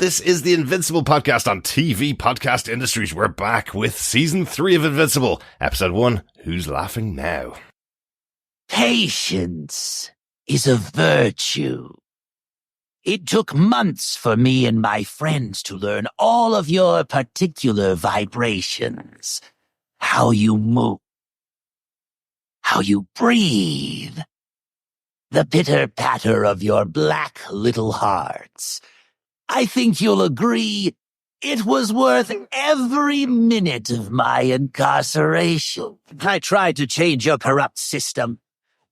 This is the Invincible podcast on TV Podcast Industries. We're back with Season 3 of Invincible. Episode 1, Who's Laughing Now? Patience is a virtue. It took months for me and my friends to learn all of your particular vibrations. How you move. How you breathe. The pitter-patter of your black little hearts. I think you'll agree it was worth every minute of my incarceration. I tried to change your corrupt system,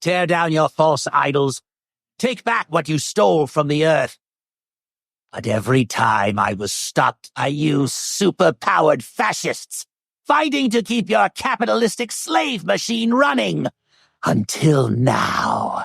tear down your false idols, take back what you stole from the earth. But every time I was stopped, I used super-powered fascists, fighting to keep your capitalistic slave machine running. Until now.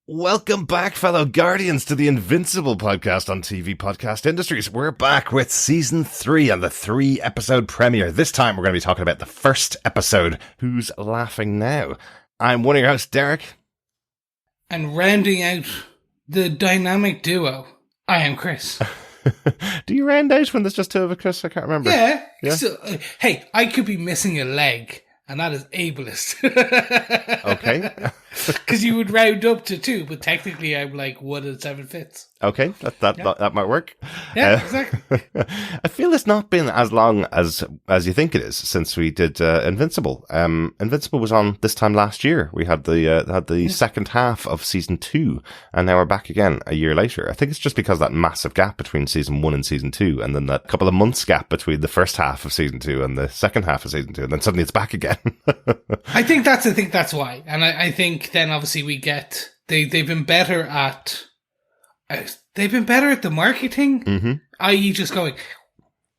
Welcome back, fellow Guardians, to the Invincible podcast on TV Podcast Industries. We're back with Season 3 and the 3-episode premiere. This time we're going to be talking about the first episode, Who's Laughing Now? I'm one of your hosts, Derek. And rounding out the dynamic duo, I am Chris. Do you round out when there's just two of us, Chris? I can't remember. Yeah. Yeah? So, hey, I could be missing a leg, and that is ableist. Okay. Because you would round up to 2, but technically I'm like 1 and 7 fifths. Okay, that might work. Yeah, exactly. I feel it's not been as long as you think it is since we did Invincible. Invincible was on this time last year. We had the second half of season 2, and now we're back again a year later. I think it's just because that massive gap between season 1 and season 2, and then that couple of months gap between the first half of season 2 and the second half of season 2, and then suddenly it's back again. I think that's why, and I think then obviously we get they've been better at. They've been better at the marketing, i.e. just going,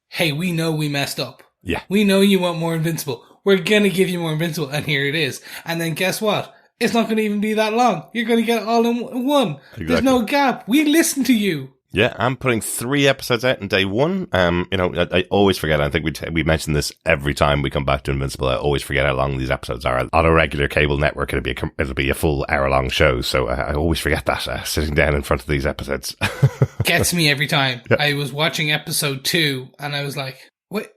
hey, we know we messed up. Yeah. We know you want more Invincible. We're going to give you more Invincible, and here it is. And then guess what? It's not going to even be that long. You're going to get it all in one. Exactly. There's no gap. We listen to you. Yeah, I'm putting 3 episodes out in day 1. I always forget. I think we mention this every time we come back to Invincible. I always forget how long these episodes are. On a regular cable network, it'll be a full hour-long show. So I always forget that sitting down in front of these episodes. Gets me every time. Yeah. I was watching episode 2, and I was like, wait.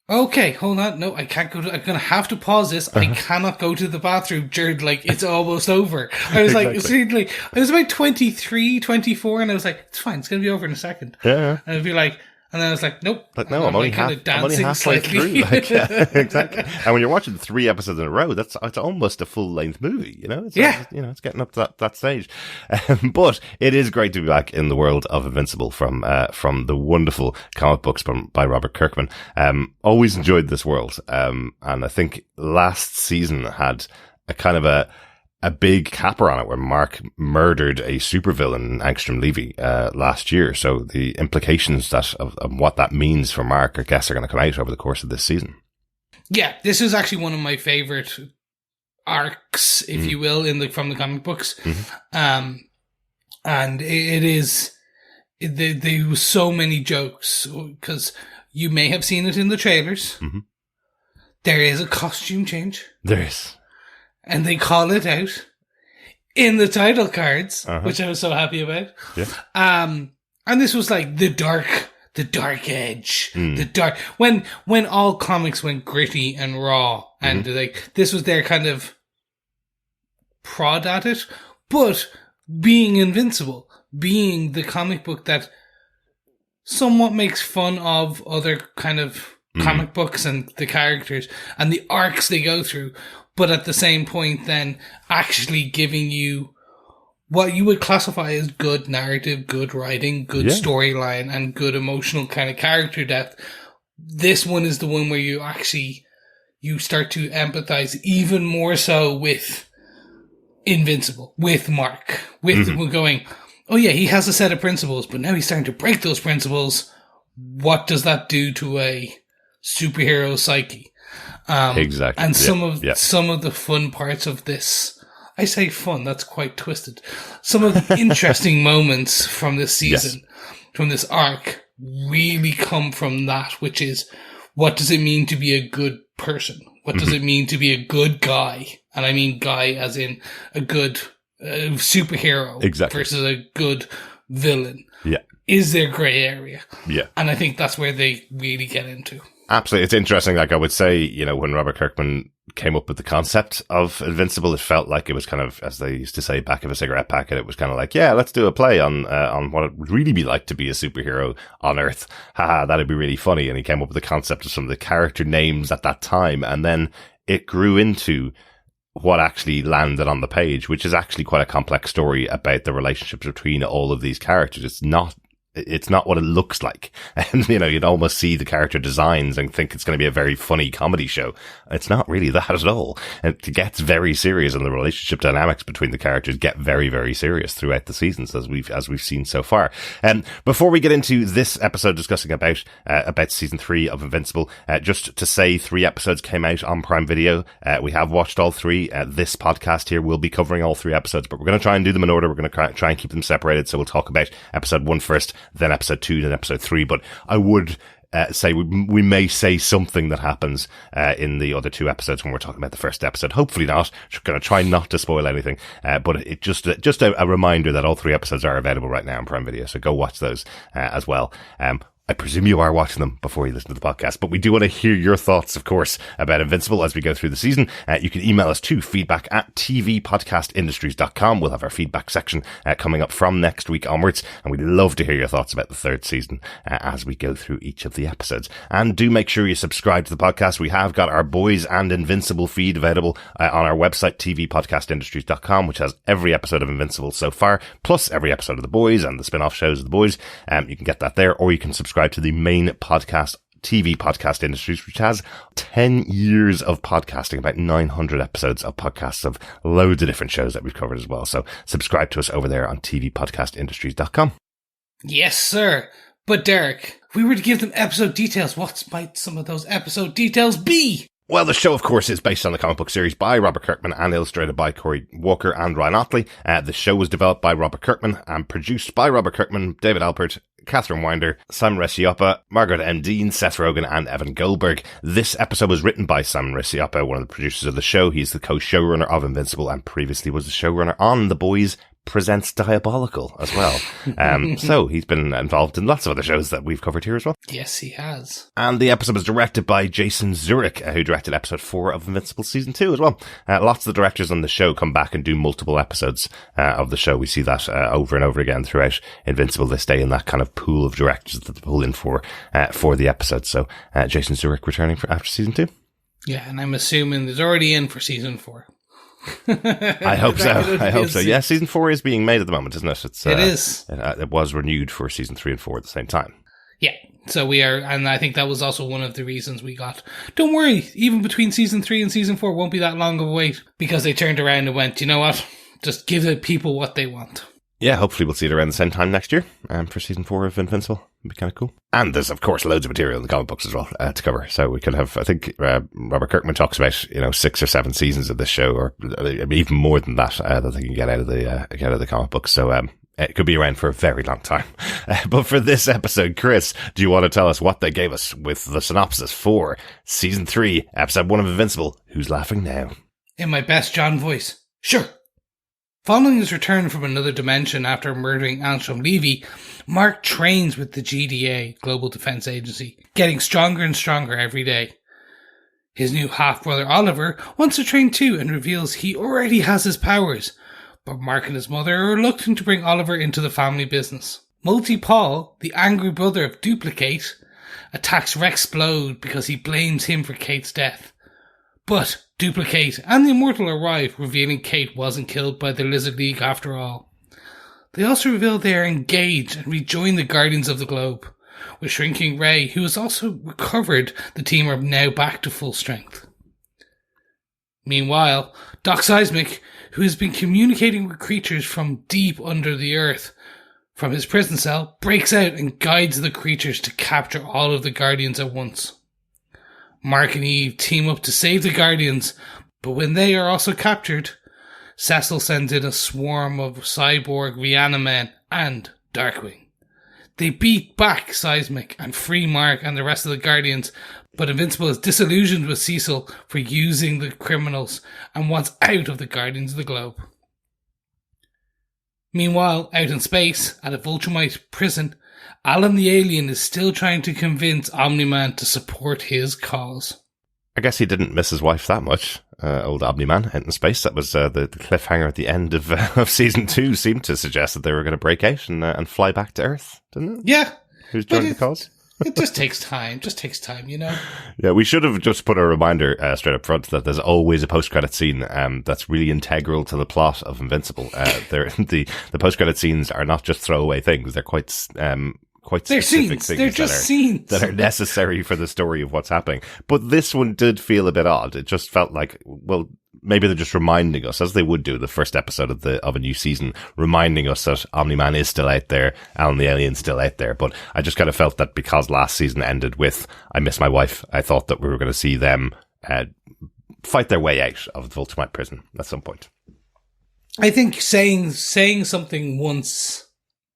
Okay, hold on. No, I can't go to... I'm going to have to pause this. I cannot go to the bathroom during, it's almost over. I was Exactly. I was about 23, 24, and I was like, it's fine. It's going to be over in a second. Yeah. And I'd be like... And then I was like, nope. But no, I'm only halfway through. Exactly. And when you're watching 3 episodes in a row, it's almost a full-length movie, It's it's getting up to that stage. But it is great to be back in the world of Invincible from the wonderful comic books by Robert Kirkman. Always enjoyed this world. And I think last season had a kind of a big capper on it where Mark murdered a supervillain, Angstrom Levy, last year. So the implications of what that means for Mark, I guess, are going to come out over the course of this season. Yeah, this is actually one of my favorite arcs, if you will, from the comic books. And it is, there was so many jokes, because you may have seen it in the trailers. There is a costume change. There is. And they call it out in the title cards, which I was so happy about. Yeah. And this was like the dark edge, the dark, when all comics went gritty and raw, and this was their kind of prod at it, but being Invincible, being the comic book that somewhat makes fun of other kind of comic books and the characters and the arcs they go through, but at the same point then actually giving you what you would classify as good narrative, good writing, good storyline, and good emotional kind of character depth. This one is the one where you start to empathize even more so with Invincible, with Mark, with going, oh yeah, he has a set of principles, but now he's starting to break those principles. What does that do to a superhero psyche? Exactly. And some of the fun parts of this, I say fun, that's quite twisted. Some of the interesting moments from this season, from this arc, really come from that, which is, what does it mean to be a good person? What does it mean to be a good guy? And I mean guy as in a good superhero versus a good villain. Yeah. Is there grey area? Yeah. And I think that's where they really get into. Absolutely. It's interesting. Like I would say, you know, when Robert Kirkman came up with the concept of Invincible, it felt like it was kind of, as they used to say, back of a cigarette packet. It was kind of like, yeah, let's do a play on what it would really be like to be a superhero on Earth. Haha, that'd be really funny. And he came up with the concept of some of the character names at that time. And then it grew into what actually landed on the page, which is actually quite a complex story about the relationships between all of these characters. It's not what it looks like. And, you know, you'd almost see the character designs and think it's going to be a very funny comedy show. It's not really that at all. And it gets very serious, and the relationship dynamics between the characters get very, very serious throughout the seasons, as we've seen so far. Before we get into this episode discussing about season 3 of Invincible, just to say 3 episodes came out on Prime Video. We have watched all 3. This podcast here will be covering all 3 episodes, but we're going to try and do them in order. We're going to try and keep them separated. So we'll talk about episode 1 first, then episode 2, then episode 3. But I would say we may say something that happens in the other 2 episodes when we're talking about the first episode. Hopefully not. Going to try not to spoil anything. But it just a reminder that all 3 episodes are available right now on Prime Video. So go watch those as well. I presume you are watching them before you listen to the podcast, but we do want to hear your thoughts, of course, about Invincible as we go through the season. You can email us to feedback@tvpodcastindustries.com. We'll have our feedback section coming up from next week onwards, and we'd love to hear your thoughts about the 3rd season as we go through each of the episodes. And do make sure you subscribe to the podcast. We have got our Boys and Invincible feed available on our website, tvpodcastindustries.com, which has every episode of Invincible so far, plus every episode of The Boys and the spin-off shows of The Boys. You can get that there, or you can subscribe to the main podcast, TV Podcast Industries, which has 10 years of podcasting, about 900 episodes of podcasts of loads of different shows that we've covered as well. So subscribe to us over there on tvpodcastindustries.com. Yes, sir. But Derek, if we were to give them episode details, what might some of those episode details be? Well, the show, of course, is based on the comic book series by Robert Kirkman and illustrated by Cory Walker and Ryan Ottley. The show was developed by Robert Kirkman and produced by Robert Kirkman, David Alpert, Catherine Winder, Simon Resioppa, Margaret M. Dean, Seth Rogen, and Evan Goldberg. This episode was written by Simon Resioppa, one of the producers of the show. He's the co-showrunner of Invincible and previously was the showrunner on The Boys Presents Diabolical as well. So he's been involved in lots of other shows that we've covered here as well. Yes, he has. And the episode was directed by Jason Zurich, who directed episode 4 of Invincible season 2 as well. Lots of the directors on the show come back and do multiple episodes of the show. We see that over and over again throughout Invincible. They stay in that kind of pool of directors that they pull in for the episode. So Jason Zurich returning after season 2. Yeah, and I'm assuming there's already in for season 4. I hope so. I hope so. Yeah, season 4 is being made at the moment, isn't it? It is. It was renewed for season 3 and 4 at the same time. Yeah. So we are, and I think that was also one of the reasons we got, don't worry, even between season 3 and season 4 won't be that long of a wait, because they turned around and went, you know what? Just give the people what they want. Yeah, hopefully we'll see it around the same time next year for season 4 of Invincible. It'd be kind of cool. And there's, of course, loads of material in the comic books as well to cover. So we could have, I think, Robert Kirkman talks about, 6 or 7 seasons of this show, or even more than that, that they can get out of the comic books. So it could be around for a very long time. But for this episode, Chris, do you want to tell us what they gave us with the synopsis for season 3, episode 1 of Invincible? Who's laughing now? In my best John voice. Sure. Following his return from another dimension after murdering Antrim Levy, Mark trains with the GDA, Global Defense Agency, getting stronger and stronger every day. His new half-brother Oliver wants to train too and reveals he already has his powers, but Mark and his mother are reluctant to bring Oliver into the family business. Multi-Paul, the angry brother of Duplicate, attacks Rexplode because he blames him for Kate's death. But Duplicate and the Immortal arrive, revealing Kate wasn't killed by the Lizard League after all. They also reveal they are engaged and rejoin the Guardians of the Globe. With Shrinking Ray, who has also recovered, the team are now back to full strength. Meanwhile, Doc Seismic, who has been communicating with creatures from deep under the earth from his prison cell, breaks out and guides the creatures to capture all of the Guardians at once. Mark and Eve team up to save the Guardians, but when they are also captured, Cecil sends in a swarm of cyborg Reanimen and Darkwing. They beat back Seismic and free Mark and the rest of the Guardians, but Invincible is disillusioned with Cecil for using the criminals and wants out of the Guardians of the Globe. Meanwhile, out in space, at a Viltrumite prison, Alan the Alien is still trying to convince Omni-Man to support his cause. I guess he didn't miss his wife that much, old Omni-Man out in space. That was the cliffhanger at the end of season 2 seemed to suggest that they were going to break out and fly back to Earth, didn't it? Yeah. Who's joined the cause? It just takes time. You know? Yeah, we should have just put a reminder straight up front that there's always a post-credit scene that's really integral to the plot of Invincible. The post-credit scenes are not just throwaway things. They're quite they're specific scenes. things They're just scenes that are necessary for the story of what's happening. But this one did feel a bit odd. It just felt like, well, maybe they're just reminding us, as they would do the first episode of a new season, reminding us that Omni-Man is still out there, Alan the Alien's still out there. But I just kind of felt that because last season ended with "I miss my wife," I thought that we were going to see them fight their way out of the Viltrumite prison at some point. I think saying something once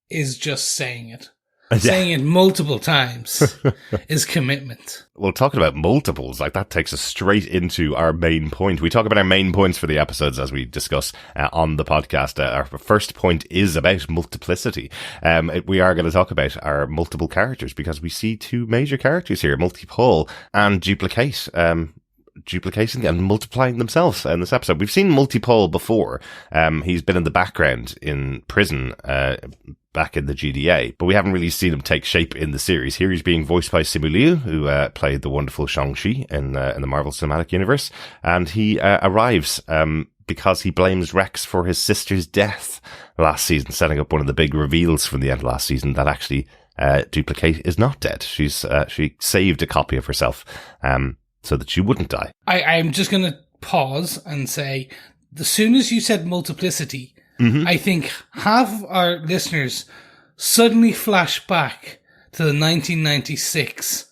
is just saying it. Saying it multiple times is commitment. Well, talking about multiples, like that takes us straight into our main point. We talk about our main points for the episodes as we discuss on the podcast. Our first point is about multiplicity. We are going to talk about our multiple characters because we see two major characters here, Multi-Paul and Dupli-Kate. Duplicating and multiplying themselves in this episode. We've seen Multi-Paul before. He's been in the background in prison, back in the GDA, but we haven't really seen him take shape in the series. Here he's being voiced by Simu Liu, who played the wonderful Shang-Chi in the Marvel Cinematic Universe, and he arrives because he blames Rex for his sister's death last season, setting up one of the big reveals from the end of last season that actually Dupli-Kate is not dead. She saved a copy of herself so that she wouldn't die. I'm just going to pause and say, as soon as you said multiplicity, I think half of our listeners suddenly flash back to the 1996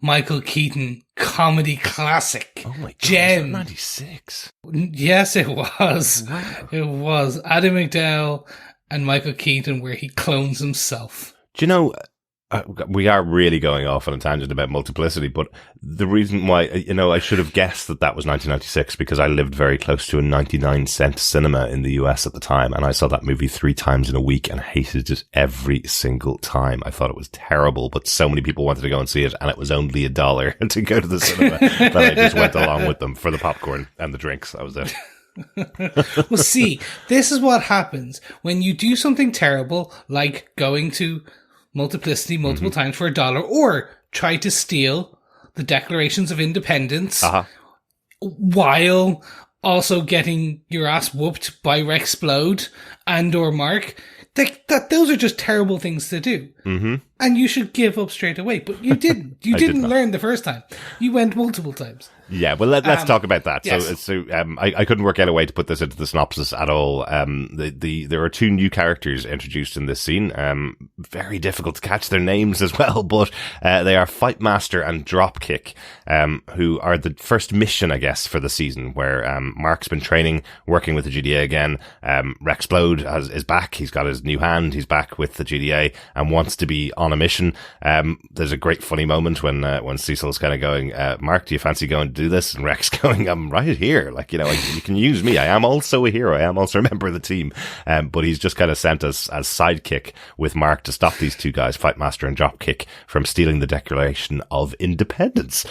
Michael Keaton comedy classic. Oh my God, Gem. 96? Yes, it was. Wow. It was. Adam McDowell and Michael Keaton, where he clones himself. Do you know, we are really going off on a tangent about multiplicity, but the reason why, I should have guessed that was 1996 because I lived very close to a 99-cent cinema in the US at the time, and I saw that movie 3 times in a week and hated it every single time. I thought it was terrible, but so many people wanted to go and see it, and it was only $1 to go to the cinema that I just went along with them for the popcorn and the drinks. That was it. Well, see, this is what happens when you do something terrible, like going to multiplicity multiple times for $1, or try to steal the Declarations of Independence while also getting your ass whooped by Rexplode and or Mark. Those are just terrible things to do. And you should give up straight away. But you didn't. You didn't learn the first time. You went multiple times. Yeah, well, let's talk about that. Yes. So I couldn't work out a way to put this into the synopsis at all. There are 2 new characters introduced in this scene. Very difficult to catch their names as well, but they are Fightmaster and Dropkick, who are the first mission, I guess, for the season, where Mark's been training, working with the GDA again. Rexplode is back. He's got his new hand. He's back with the GDA and wants to be on a mission. There's a great funny moment when Cecil's kind of going, Mark, do you fancy going to do this? And Rex going, I'm right here. You can use me. I am also a hero. I am also a member of the team. But he's just kind of sent as sidekick with Mark to stop these 2 guys, Fightmaster and Dropkick, from stealing the Declaration of Independence.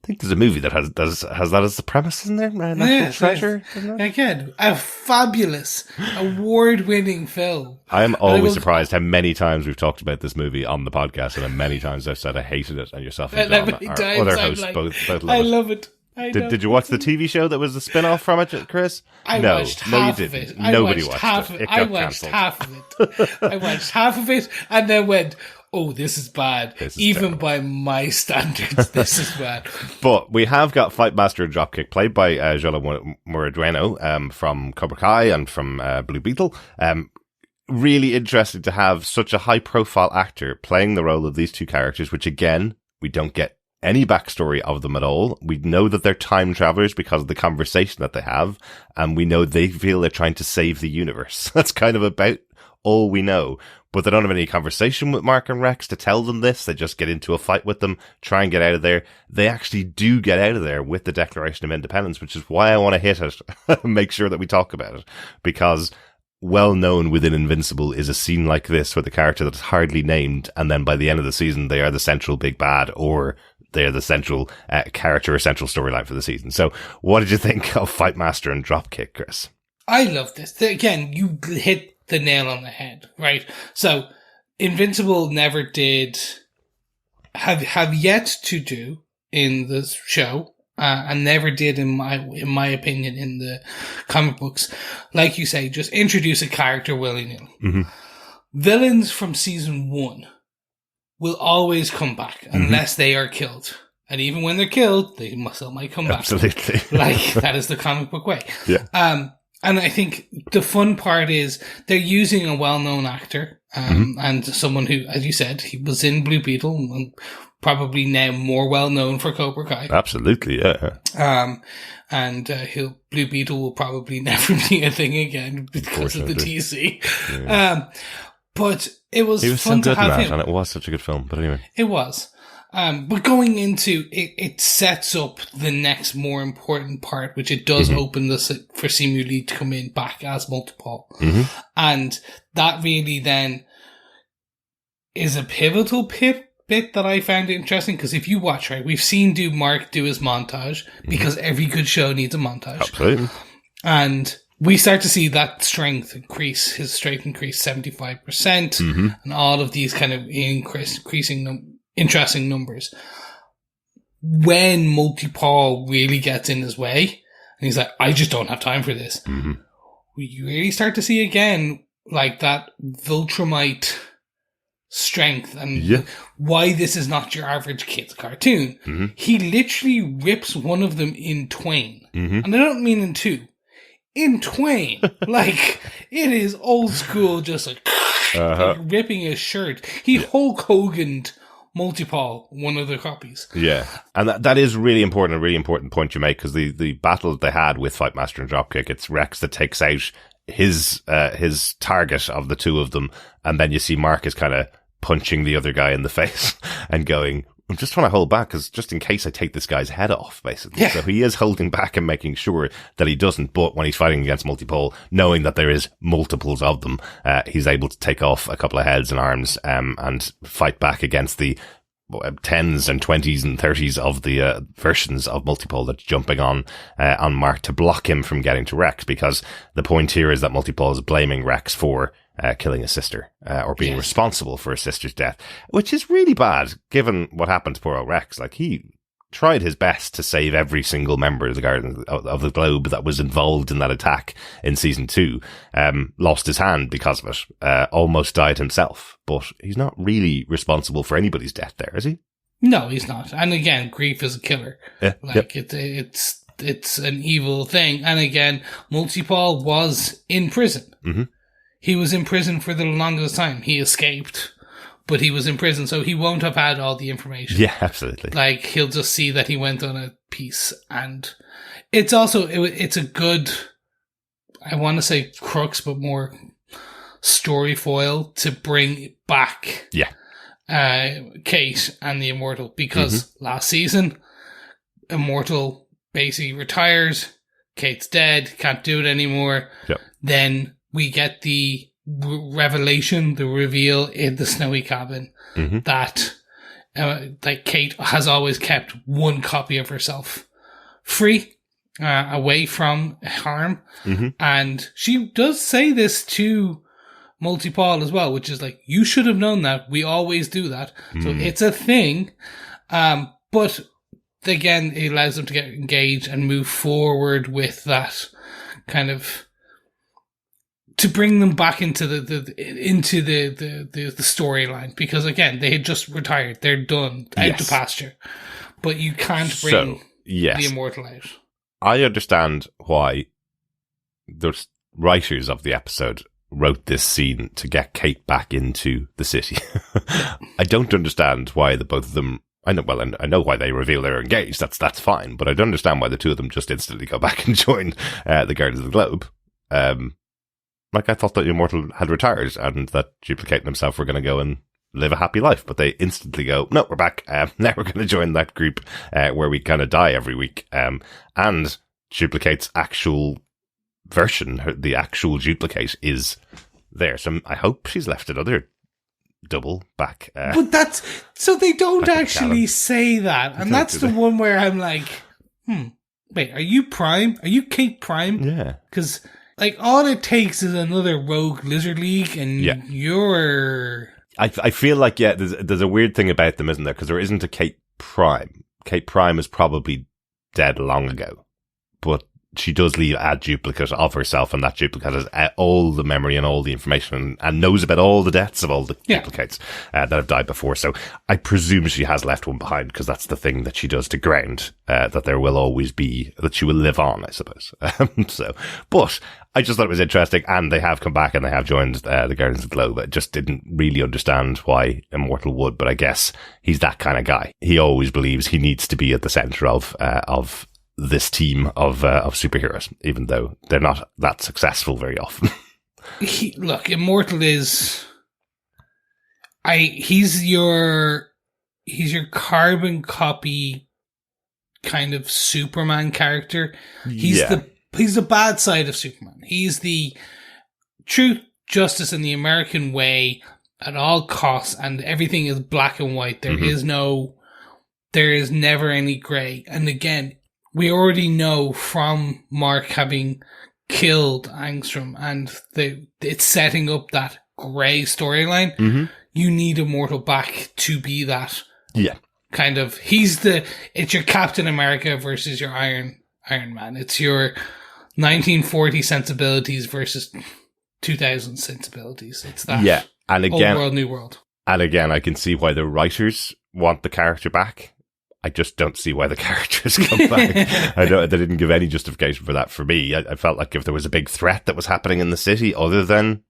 I think there's a movie that has that as the premise, isn't there? National Treasure. Again, a fabulous, award-winning film. I'm always surprised how many times we've talked about this movie on the podcast, and how many times I've said I hated it, and yourself and John, our other hosts, both love it. I love it. Did you watch the TV show that was the spin-off from it, Chris? I watched half of it. Nobody watched it. I watched half of it. I watched half of it and then went, oh, this is bad. Even terrible. By my standards, this is bad. But we have got Fightmaster and Dropkick, played by Jola Muradueno from Cobra Kai and from Blue Beetle. Really interesting to have such a high-profile actor playing the role of these 2 characters, which, again, we don't get any backstory of them at all. We know that they're time travelers because of the conversation that they have, and we know they feel they're trying to save the universe. That's kind of about all we know. But they don't have any conversation with Mark and Rex to tell them this. They just get into a fight with them, try and get out of there. They actually do get out of there with the Declaration of Independence, which is why I want to hit it and make sure that we talk about it. Because well known within Invincible is a scene like this with a character that's hardly named, and then by the end of the season, they are the central big bad, or they're the central character or central storyline for the season. So what did you think of Fight Master and Dropkick, Chris? I love this. Again, you hit the nail on the head, right? So Invincible never did have yet to do in the show, and never did in my opinion in the comic books, like you say, just introduce a character willy-nilly. Mm-hmm. Villains from season 1 will always come back unless they are killed. And even when they're killed, they still might come back. Absolutely. Like, that is the comic book way. Yeah. And I think the fun part is they're using a well-known actor, and someone who, as you said, he was in Blue Beetle and probably now more well-known for Cobra Kai. Absolutely, yeah. And Blue Beetle will probably never be a thing again because of the TC. Yeah. But it was fun to have him. And it was such a good film, but anyway. It was. But going into it, it sets up the next more important part, which it does open this for Simu Liu to come in back as Multipole. And that really then is a pivotal bit that I found interesting, because if you watch, right, we've seen Mark do his montage, because every good show needs a montage. Absolutely. And we start to see that strength increase 75%, and all of these kind of increasing interesting numbers. When Multipole really gets in his way, and he's like, I just don't have time for this. You really start to see again, like, that Viltrumite strength, and why this is not your average kid's cartoon. He literally rips one of them in twain. And I don't mean in two. In twain. Like, it is old school, just like, like ripping his shirt. He Hulk Hogan'd Multipole, one of the copies. Yeah. And that is really important, a really important point you make, because the battle that they had with Fight Master and Dropkick, it's Rex that takes out his target of the two of them, and then you see Mark is kind of punching the other guy in the face and going, I'm just trying to hold back, because just in case I take this guy's head off, basically. So he is holding back and making sure that he doesn't, but when he's fighting against Multipole, knowing that there is multiples of them, he's able to take off a couple of heads and arms, and fight back against the 10s and 20s and 30s of the versions of Multipole that's jumping on Mark to block him from getting to Rex, because the point here is that Multipole is blaming Rex for killing his sister, or being responsible for his sister's death, which is really bad given what happened to poor old Rex. Like, he tried his best to save every single member of the Guardians of the Globe that was involved in that attack in season 2, lost his hand because of it, almost died himself, but he's not really responsible for anybody's death there, is he? No, he's not. And again, grief is a killer. It's an evil thing. And again, Multipole was in prison. He was in prison for the longest time. He escaped, but he was in prison, so he won't have had all the information. Yeah, absolutely. Like, he'll just see that he went on a piece, and it's also, it's a good, I want to say crux, but more story foil to bring back Kate and the Immortal, because last season, Immortal basically retires, Kate's dead, can't do it anymore. Then we get the revelation, the reveal in the snowy cabin that Kate has always kept one copy of herself free, away from harm. And she does say this to Multipole as well, which is like, you should have known that. We always do that. So it's a thing. But again, it allows them to get engaged and move forward with that kind of, to bring them back into the storyline, because again, they had just retired, they're done, out to pasture, but you can't bring the Immortal out. I understand why the writers of the episode wrote this scene to get Kate back into the city. I don't understand why the both of them I know why they reveal they're engaged. That's fine. But I don't understand why the two of them just instantly go back and join the Guardians of the Globe. Like, I thought that Immortal had retired and that Duplicate and himself were going to go and live a happy life, but they instantly go, no, we're back. Now we're going to join that group where we kind of die every week. And Duplicate's actual version, the actual Duplicate, is there. So I hope she's left another double back. But that's so they don't actually say that, and that's the one where I'm like, wait, are you Prime? Are you Kate Prime? Yeah, because like all it takes is another rogue Lizard League, and you're. I feel like there's a weird thing about them, isn't there? Because there isn't a Kate Prime. Kate Prime is probably dead long ago, but she does leave a duplicate of herself, and that duplicate has all the memory and all the information and knows about all the deaths of all the duplicates that have died before. So I presume she has left one behind, because that's the thing that she does to ground, that there will always be, that she will live on, I suppose. But I just thought it was interesting, and they have come back and they have joined the Guardians of the Globe. I just didn't really understand why Immortal would, but I guess he's that kind of guy. He always believes he needs to be at the center of this team of superheroes, even though they're not that successful very often. Look, Immortal is he's your carbon copy kind of Superman character. He's the bad side of Superman. He's the truth, justice, in the American way at all costs, and everything is black and white. There is never any grey. And again, we already know from Mark having killed Angstrom, and it's setting up that grey storyline. Mm-hmm. You need Immortal back to be that. Yeah. Kind of, it's your Captain America versus your Iron Man. It's your 1940 sensibilities versus 2000 sensibilities. It's that. Yeah. And again, old world, new world. And again, I can see why the writers want the character back. I just don't see why the characters come back. They didn't give any justification for that for me. I felt like if there was a big threat that was happening in the city other than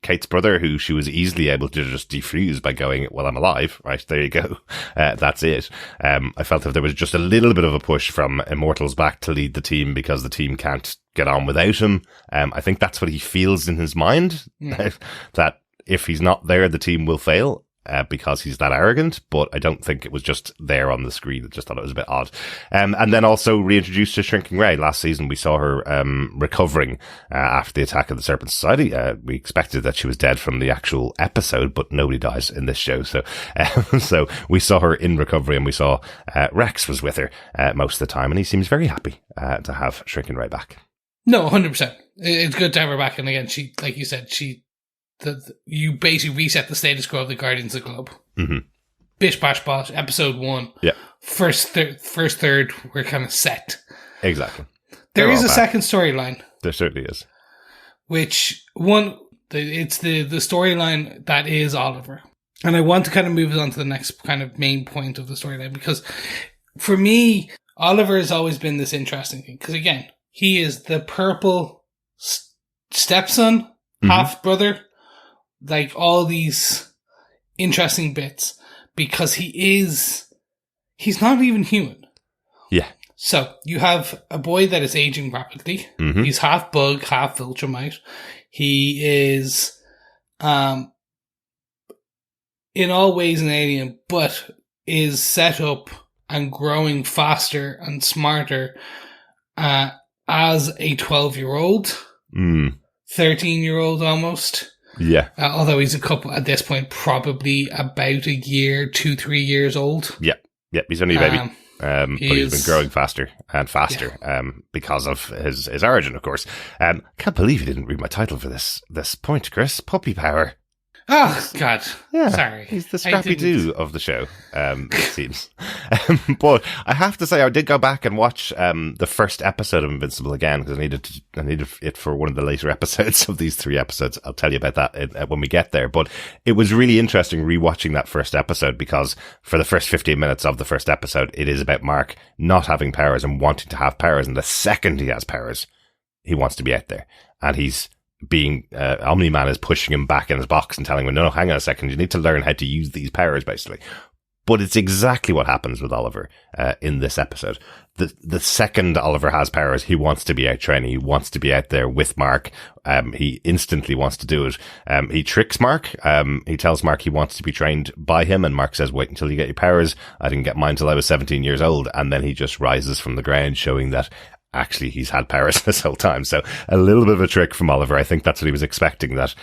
Kate's brother, who she was easily able to just defuse by going, well, I'm alive, right? There you go. That's it. I felt if there was just a little bit of a push from Immortals back to lead the team because the team can't get on without him. I think that's what he feels in his mind, that if he's not there, the team will fail. Because he's that arrogant, but I don't think it was just there on the screen. I just thought it was a bit odd. And then also reintroduced to Shrinking Ray. Last season, we saw her recovering after the attack of the Serpent Society. We expected that she was dead from the actual episode, but nobody dies in this show. So so we saw her in recovery, and we saw Rex was with her most of the time, and he seems very happy to have Shrinking Ray back. No, 100%. It's good to have her back. And again, she, like you said, you basically reset the status quo of the Guardians of the Globe. Mm-hmm. Bish Bash Bosh, episode 1. Yeah. First third, we're kind of set. Exactly. There is a second storyline. There certainly is. It's the storyline that is Oliver. And I want to kind of move on to the next kind of main point of the storyline, because for me, Oliver has always been this interesting thing. Because again, he is the purple stepson, half-brother, like all these interesting bits, because he's not even human. Yeah. So you have a boy that is aging rapidly. Mm-hmm. He's half bug, half Viltrumite. He is, in all ways an alien, but is set up and growing faster and smarter, as a 12-year-old, 13-year-old almost. Yeah. Although he's at this point, probably about a year, 2-3 years old. Yeah. Yeah. He's only a baby. But he's been growing faster and faster, because of his origin, of course. Can't believe you didn't read my title for this point, Chris. Puppy Power. Oh, God. Yeah. Sorry. He's the Scrappy-Doo of the show, it seems. But I have to say, I did go back and watch the first episode of Invincible again, because I needed it for one of the later episodes of these 3 episodes. I'll tell you about that when we get there. But it was really interesting rewatching that first episode, because for the first 15 minutes of the first episode, it is about Mark not having powers and wanting to have powers. And the second he has powers, he wants to be out there. And he's being Omni-Man is pushing him back in his box and telling him, no, hang on a second, you need to learn how to use these powers, basically. But it's exactly what happens with Oliver in this episode. The second Oliver has powers, he wants to be out training. He wants to be out there with Mark. He instantly wants to do it. He tricks Mark. He tells Mark he wants to be trained by him, and Mark says, wait until you get your powers. I didn't get mine till I was 17 years old. And then he just rises from the ground, showing that actually he's had powers this whole time. So a little bit of a trick from Oliver. I think that's what he was expecting, that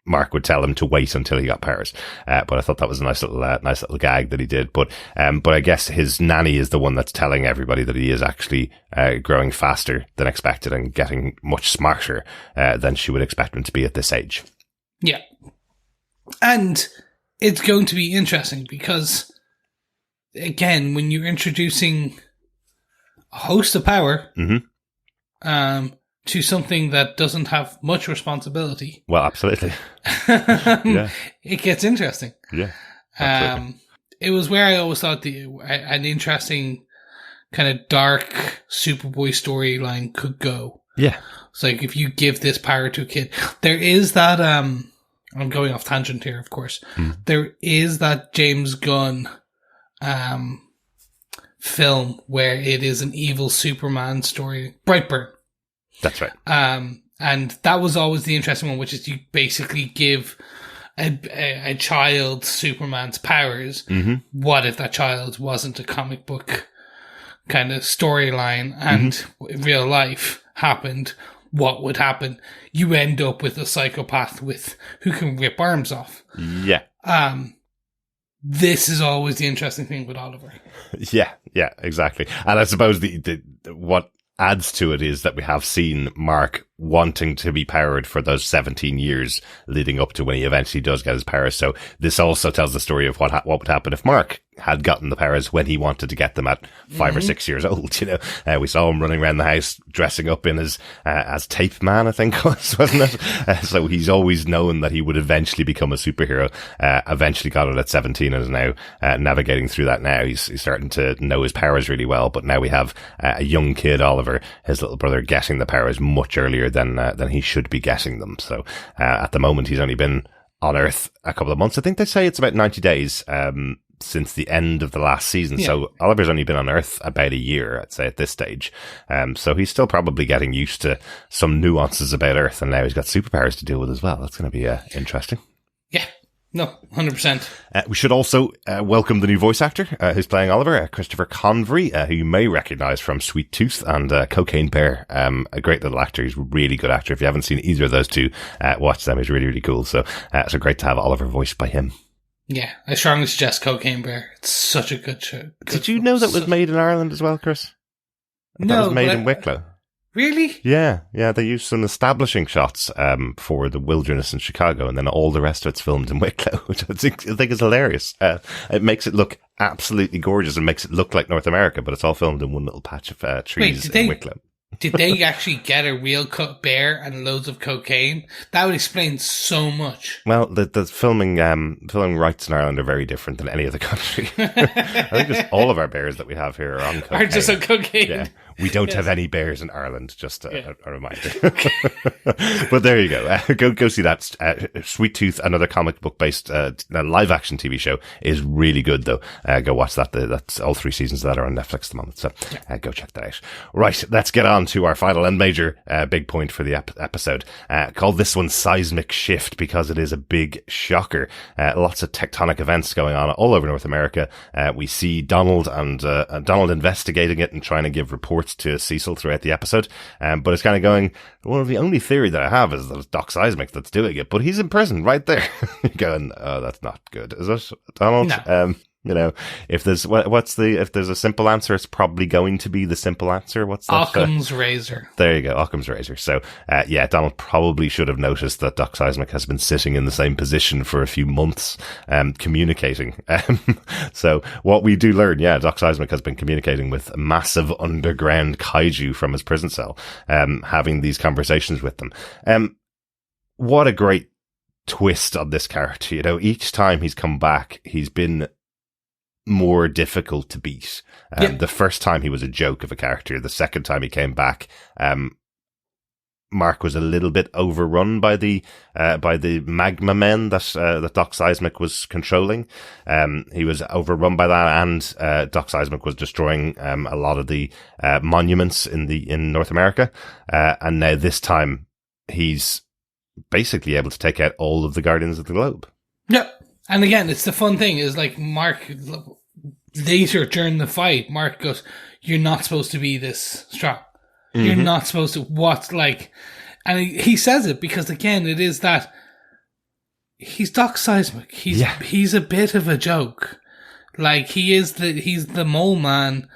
Mark would tell him to wait until he got powers. But I thought that was a nice little gag that he did. But I guess his nanny is the one that's telling everybody that he is actually, growing faster than expected and getting much smarter, than she would expect him to be at this age. Yeah. And it's going to be interesting because, again, when you're introducing a host of power, to something that doesn't have much responsibility. Well, absolutely. Yeah. It gets interesting. Yeah. Absolutely. It was where I always thought an interesting kind of dark Superboy storyline could go. Yeah. It's like if you give this power to a kid, there is that, I'm going off tangent here, of course. There is that James Gunn, film where it is an evil Superman story, Brightburn. That's right. And that was always the interesting one, which is you basically give a child Superman's powers. What if that child wasn't a comic book kind of storyline and in real life happened? What would happen? You end up with a psychopath who can rip arms off. Yeah. This is always the interesting thing with Oliver. Yeah, exactly. And I suppose what adds to it is that we have seen Mark wanting to be powered for those 17 years leading up to when he eventually does get his powers. So this also tells the story of what would happen if Mark had gotten the powers when he wanted to get them at 5 or 6 years old. You know, we saw him running around the house dressing up in as Tape Man, I think wasn't it? So he's always known that he would eventually become a superhero. Eventually got it at 17 and is now navigating through that now. He's starting to know his powers really well, but now we have a young kid, Oliver, his little brother, getting the powers much earlier than he should be getting them. So at the moment, he's only been on Earth a couple of months. I think they say it's about 90 days since the end of the last season. Yeah. So Oliver's only been on Earth about a year, I'd say, at this stage. So he's still probably getting used to some nuances about Earth, and now he's got superpowers to deal with as well. That's going to be interesting. Yeah. No, 100%. We should also welcome the new voice actor who's playing Oliver, Christopher Convery, who you may recognise from Sweet Tooth and Cocaine Bear. A great little actor. He's a really good actor. If you haven't seen either of those two, watch them. He's really, really cool. So it's great to have Oliver voiced by him. Yeah, I strongly suggest Cocaine Bear. It's such a good show. Did you know that was made in Ireland as well, Chris? No. That was made in Wicklow. Really? Yeah. They used some establishing shots for the wilderness in Chicago, and then all the rest of it's filmed in Wicklow, which I think is hilarious. It makes it look absolutely gorgeous and makes it look like North America, but it's all filmed in one little patch of trees in Wicklow. Did they actually get a real bear and loads of cocaine? That would explain so much. Well, the filming rights in Ireland are very different than any other country. I think just all of our bears that we have here are on cocaine. Are just on cocaine. Yeah. We don't have any bears in Ireland, just a reminder. But there you go. Go see that. Sweet Tooth, another comic book based live action TV show, is really good though. Go watch that. That's all 3 seasons of that are on Netflix at the moment. So go check that out. Right, let's get on to our final and major big point for the episode. Call this one Seismic Shift because it is a big shocker. Lots of tectonic events going on all over North America. We see Donald and Donald investigating it and trying to give reports to Cecil throughout the episode. But it's kind of going, well, the only theory that I have is that it's Doc Seismic that's doing it, but he's in prison right there. Going, oh, that's not good, is it, Donald? No. You know, if there's if there's a simple answer, it's probably going to be the simple answer. What's that? Occam's razor. There you go, Occam's razor. So, Donald probably should have noticed that Doc Seismic has been sitting in the same position for a few months, communicating. So what we do learn, Doc Seismic has been communicating with massive underground kaiju from his prison cell, having these conversations with them. What a great twist on this character. You know, each time he's come back, he's been more difficult to beat. The first time he was a joke of a character. The second time he came back, Mark was a little bit overrun by the magma men that Doc Seismic was controlling. He was overrun by that, and Doc Seismic was destroying a lot of the monuments in North America. And now this time he's basically able to take out all of the Guardians of the Globe. Yeah. And again, it's the fun thing is like Mark, later during the fight, Mark goes, "You're not supposed to be this strong. You're not supposed to," and he says it because again, it is that he's Doc Seismic. He's a bit of a joke. Like he's the mole man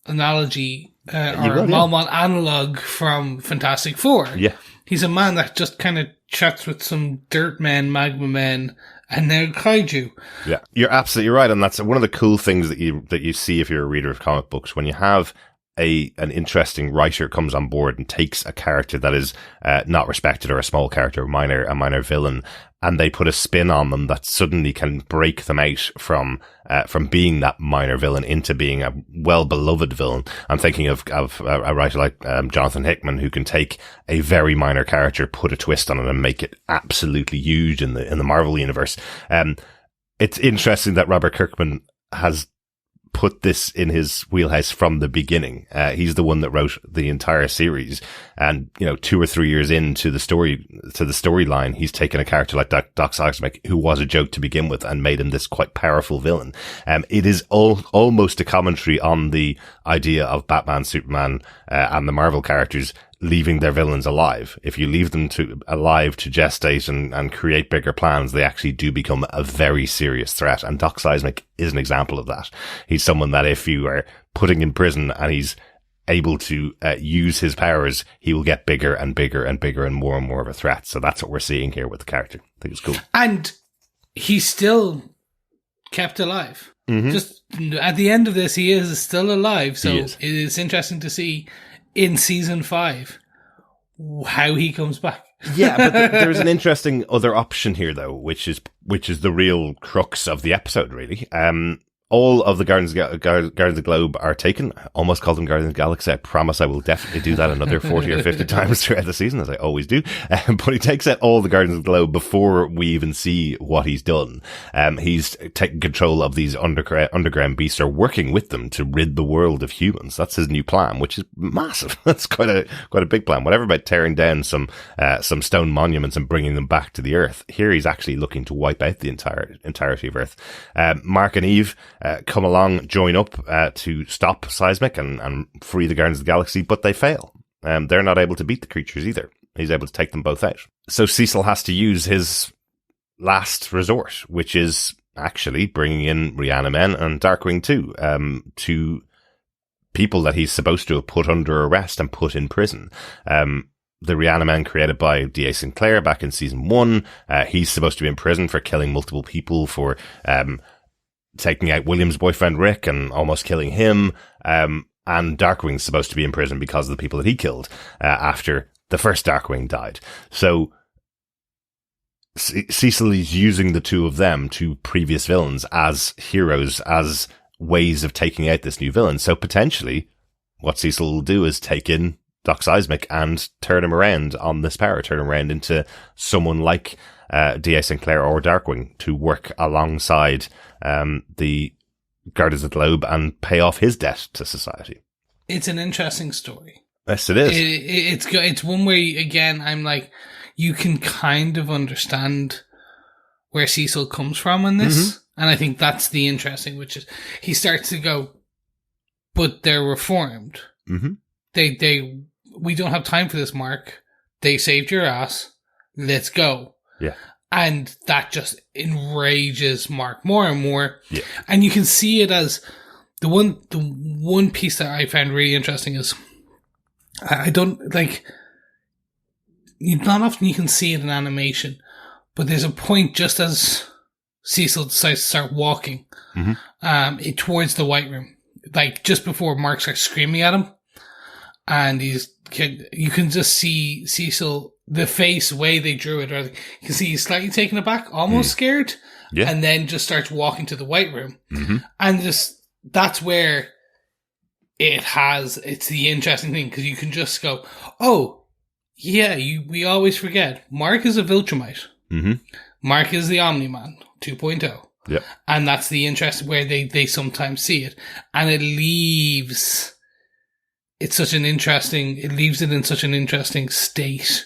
analogy, or mole man analog from Fantastic Four. Yeah. He's a man that just kind of chats with some dirt men, magma men, and now kaiju. Yeah, you're absolutely right, and that's one of the cool things that you see if you're a reader of comic books, when you have an interesting writer comes on board and takes a character that is not respected, or a small character, a minor villain, and they put a spin on them that suddenly can break them out from being that minor villain into being a well-beloved villain. I'm thinking of a writer like Jonathan Hickman, who can take a very minor character, put a twist on it, and make it absolutely huge in the Marvel universe. It's interesting that Robert Kirkman has put this in his wheelhouse from the beginning. He's the one that wrote the entire series, and 2 or 3 years into the storyline, he's taken a character like Doc Seismic, who was a joke to begin with, and made him this quite powerful villain. It is almost a commentary on the idea of Batman, Superman, and the Marvel characters leaving their villains alive. If you leave them alive to gestate and create bigger plans, they actually do become a very serious threat. And Doc Seismic is an example of that. He's someone that if you are putting in prison and he's able to use his powers, he will get bigger and bigger and bigger and more of a threat. So that's what we're seeing here with the character. I think it's cool. And he's still kept alive. Just at the end of this, he is still alive. So it is interesting to see in season 5 how he comes back. Yeah, but there's an interesting other option here, though, which is the real crux of the episode, really. All of the Guardians of the Globe are taken. I almost called them Guardians of the Galaxy. I promise I will definitely do that another 40 or 50 times throughout the season, as I always do. But he takes out all the Guardians of the Globe before we even see what he's done. He's taken control of these underground beasts, or working with them to rid the world of humans. That's his new plan, which is massive. That's quite a big plan. Whatever about tearing down some stone monuments and bringing them back to the Earth. Here he's actually looking to wipe out the entirety of Earth. Mark and Eve come along, join up to stop Seismic and free the Guardians of the Galaxy, but they fail. They're not able to beat the creatures either. He's able to take them both out. So Cecil has to use his last resort, which is actually bringing in Reanimen and Darkwing 2, to people that he's supposed to have put under arrest and put in prison. The Reanimen created by D.A. Sinclair back in season 1. He's supposed to be in prison for killing multiple people, for taking out William's boyfriend Rick and almost killing him. And Darkwing's supposed to be in prison because of the people that he killed after the first Darkwing died. So Cecil is using the two of them, two previous villains, as heroes, as ways of taking out this new villain. So potentially what Cecil will do is take in Doc Seismic and turn him around on this power, turn him around into someone like D.A. Sinclair or Darkwing to work alongside the Guardians of the Globe and pay off his debt to society. It's an interesting story. Yes, it is. It's one where, again, I'm like, you can kind of understand where Cecil comes from in this. And I think that's the interesting, which is he starts to go, but they're reformed. We don't have time for this, Mark. They saved your ass. Let's go. Yeah. And that just enrages Mark more and more. Yeah. And you can see it as the one piece that I found really interesting is I don't like, not often you can see it in animation, but there's a point just as Cecil decides to start walking towards the White Room, like just before Mark starts screaming at him, and you can just see Cecil, the face, way they drew it, or you can see he's slightly taken aback, almost scared, and then just starts walking to the White Room, and that's where it's the interesting thing, because you can just go, oh Yeah, we always forget. Mark is a Viltrumite. Mm-hmm. Mark is the Omni-Man 2.0. Yep. And that's the interest where they sometimes see it. And it leaves it in such an interesting state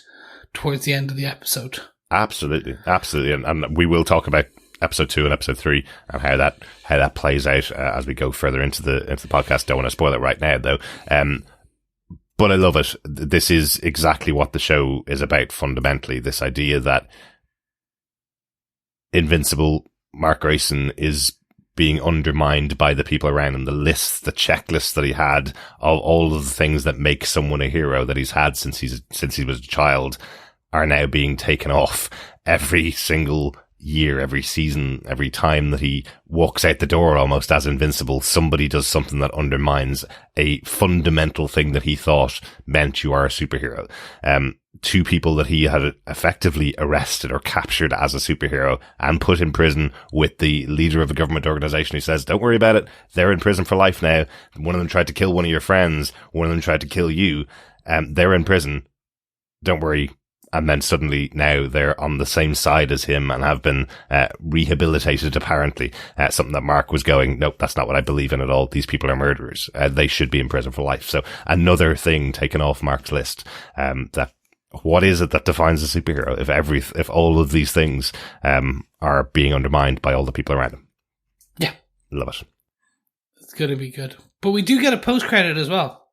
towards the end of the episode. Absolutely. And we will talk about episode 2 and episode 3 and how that plays out as we go further into the podcast. Don't want to spoil it right now though. But I love it. This is exactly what the show is about fundamentally. This idea that Invincible Mark Grayson is being undermined by the people around him. The lists, the checklists that he had, all of the things that make someone a hero that he's had since he was a child are now being taken off every single year, every season, every time that he walks out the door almost as Invincible. Somebody does something that undermines a fundamental thing that he thought meant you are a superhero. 2 people that he had effectively arrested or captured as a superhero and put in prison with the leader of a government organization who says, don't worry about it. They're in prison for life now. One of them tried to kill one of your friends. One of them tried to kill you. They're in prison. Don't worry. And then suddenly now they're on the same side as him and have been rehabilitated, apparently. Something that Mark was going, nope, that's not what I believe in at all. These people are murderers. They should be in prison for life. So another thing taken off Mark's list. That what is it that defines a superhero if all of these things are being undermined by all the people around him? Yeah. Love it. It's going to be good. But we do get a post-credit as well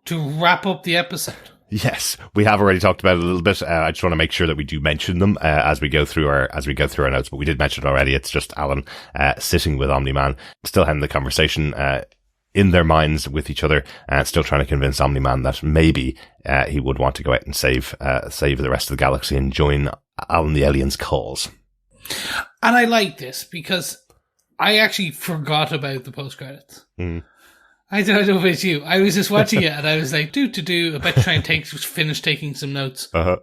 to wrap up the episode. Yes, we have already talked about it a little bit. I just want to make sure that we do mention them as we go through our notes. But we did mention it already. It's just Alan sitting with Omni-Man, still having the conversation in their minds with each other, still trying to convince Omni-Man that maybe he would want to go out and save the rest of the galaxy and join Alan the Alien's cause. And I like this because I actually forgot about the post credits. I don't know about you. I was just watching it and I was like, I bet try and finish taking some notes. Uh-huh.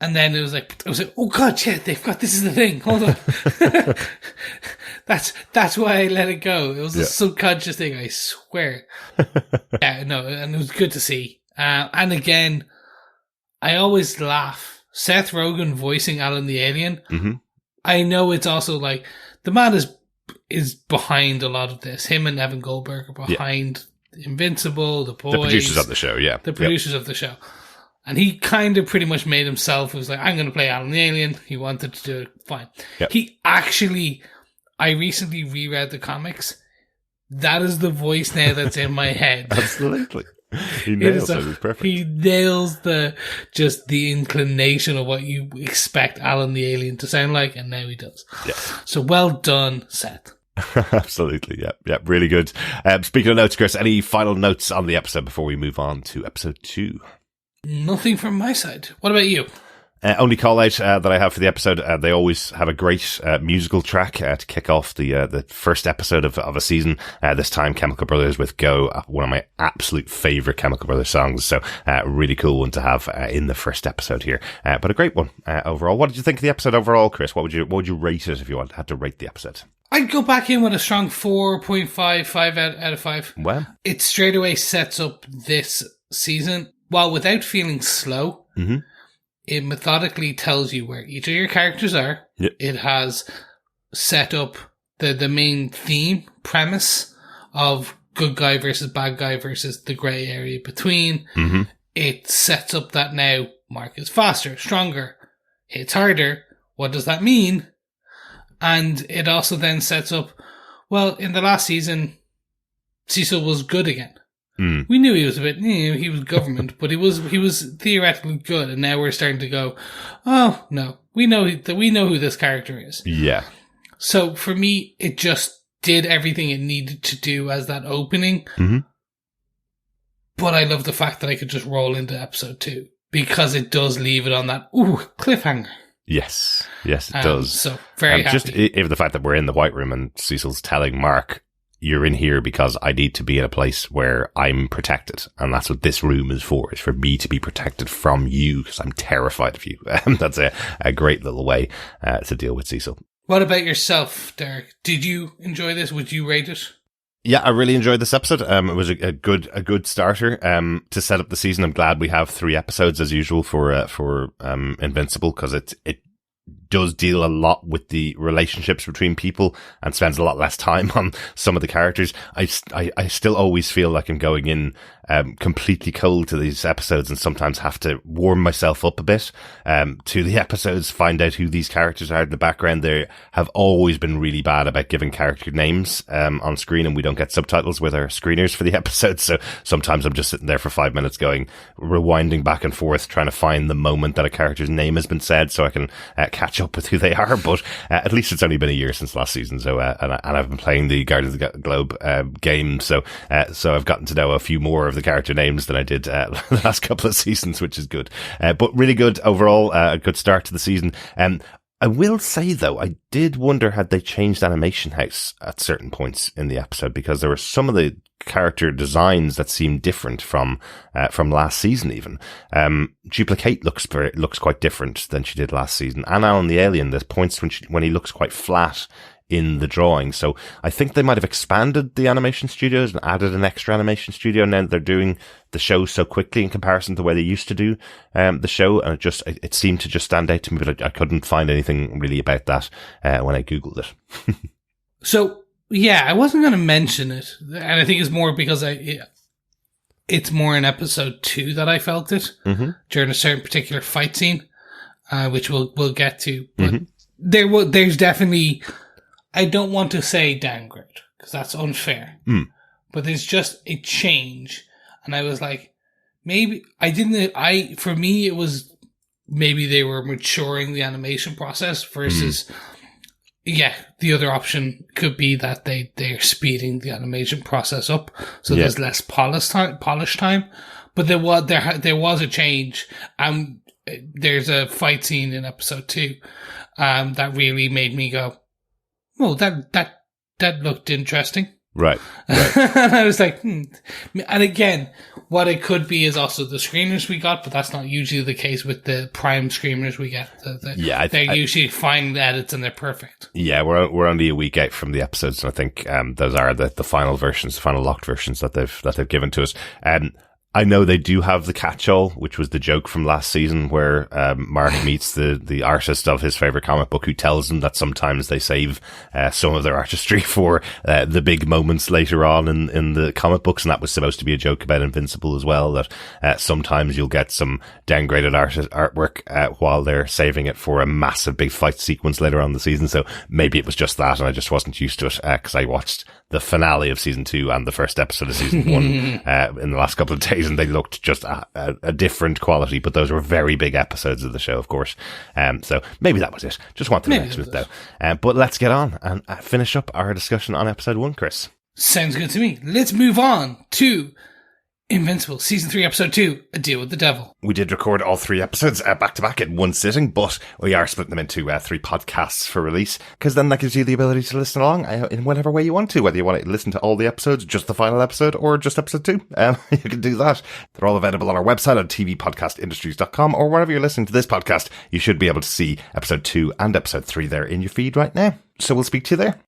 And then I was like, oh God, yeah, this is the thing. Hold on. That's why I let it go. It was a subconscious thing, I swear. Yeah, no, and it was good to see. And again, I always laugh. Seth Rogen voicing Alan the Alien. Mm-hmm. I know it's also like, the man is behind a lot of this. Him and Evan Goldberg are behind Invincible, The Boys. The producers of the show, yeah. The producers of the show. And he kind of pretty much made himself, it was like, I'm going to play Alan the Alien. He wanted to do it, fine. Yep. He actually, I recently reread the comics. That is the voice now that's in my head. Absolutely. He nails it. It's perfect. He nails the inclination of what you expect Alan the Alien to sound like, and now he does. Yeah. So well done, Seth. Absolutely. Yeah. Really good. Speaking of notes, Chris, any final notes on the episode before we move on to episode 2? Nothing from my side. What about you? Only call out that I have for the episode, they always have a great musical track to kick off the first episode of a season. This time, Chemical Brothers with Go, one of my absolute favourite Chemical Brothers songs. So really cool one to have in the first episode here. But a great one overall. What did you think of the episode overall, Chris? What would you rate it if you had to rate the episode? I'd go back in with a strong 4.5 out of 5. Wow. It straight away sets up this season, while without feeling slow. Mm-hmm. It methodically tells you where each of your characters are. Yep. It has set up the main theme, premise of good guy versus bad guy versus the grey area between. Mm-hmm. It sets up that now Mark is faster, stronger, hits harder. What does that mean? And it also then sets up, well, in the last season, Cecil was good again. We knew he was a bit, he was government, but he was theoretically good, and now we're starting to go, oh no, we know who this character is. Yeah. So for me, it just did everything it needed to do as that opening. Mm-hmm. But I love the fact that I could just roll into episode 2 because it does leave it on that cliffhanger. Yes, it does. So very happy. Just even the fact that we're in the White Room and Cecil's telling Mark, you're in here because I need to be in a place where I'm protected. And that's what this room is for. It's for me to be protected from you because I'm terrified of you. That's a great little way to deal with Cecil. What about yourself, Derek? Did you enjoy this? Would you rate it? Yeah, I really enjoyed this episode. It was a good starter to set up the season. I'm glad we have 3 episodes as usual for Invincible, because it does deal a lot with the relationships between people and spends a lot less time on some of the characters. I still always feel like I'm going in completely cold to these episodes, and sometimes have to warm myself up a bit to the episodes, find out who these characters are in the background. They have always been really bad about giving character names on screen, and we don't get subtitles with our screeners for the episodes, so sometimes I'm just sitting there for 5 minutes rewinding back and forth, trying to find the moment that a character's name has been said so I can catch up with who they are. But at least it's only been a year since last season, so and I've been playing the Guardians of the Globe game, so I've gotten to know a few more of the character names than I did the last couple of seasons, which is good. But really good overall, a good start to the season. I will say, though, I did wonder had they changed Animation House at certain points in the episode, because there were some of the character designs that seemed different from last season even. Duplicate looks quite different than she did last season. And Alan the Alien, there's points when he looks quite flat in the drawing. So I think they might have expanded the animation studios and added an extra animation studio, and then they're doing the show so quickly in comparison to the way they used to do the show, and it seemed to just stand out to me, but I couldn't find anything really about that when I Googled it. So, yeah, I wasn't going to mention it, and I think it's more because it's more in episode 2 that I felt it, during a certain particular fight scene, which we'll get to. But there's definitely, I don't want to say downgrade, because that's unfair. But there's just a change. And I was like, for me, it was maybe they were maturing the animation process versus, the other option could be that they're speeding the animation process up. So there's less polish time. But there was a change. There's a fight scene in episode 2, that really made me go, oh, that looked interesting. Right. And I was like, And again, what it could be is also the screeners we got, but that's not usually the case with the Prime screeners we get. They're usually fine edits and they're perfect. Yeah, we're only a week out from the episodes, and I think those are the final versions, the final locked versions that they've given to us. I know they do have the catch-all, which was the joke from last season, where Mark meets the artist of his favorite comic book, who tells him that sometimes they save some of their artistry for the big moments later on in the comic books, and that was supposed to be a joke about Invincible as well, that sometimes you'll get some downgraded artwork while they're saving it for a massive big fight sequence later on in the season. So maybe it was just that, and I just wasn't used to it, because I watched the finale of season 2 and the first episode of season 1 in the last couple of days, and they looked just a different quality, but those were very big episodes of the show, of course. So maybe that was it. Just wanted to mention it, though. But let's get on and finish up our discussion on episode 1, Chris. Sounds good to me. Let's move on to Invincible, Season 3, Episode 2, A Deal with the Devil. We did record all 3 episodes back to back in one sitting, but we are splitting them into 3 podcasts for release, because then that gives you the ability to listen along in whatever way you want to, whether you want to listen to all the episodes, just the final episode, or just episode 2. You can do that. They're all available on our website at tvpodcastindustries.com, or wherever you're listening to this podcast. You should be able to see episode 2 and episode 3 there in your feed right now. So we'll speak to you there.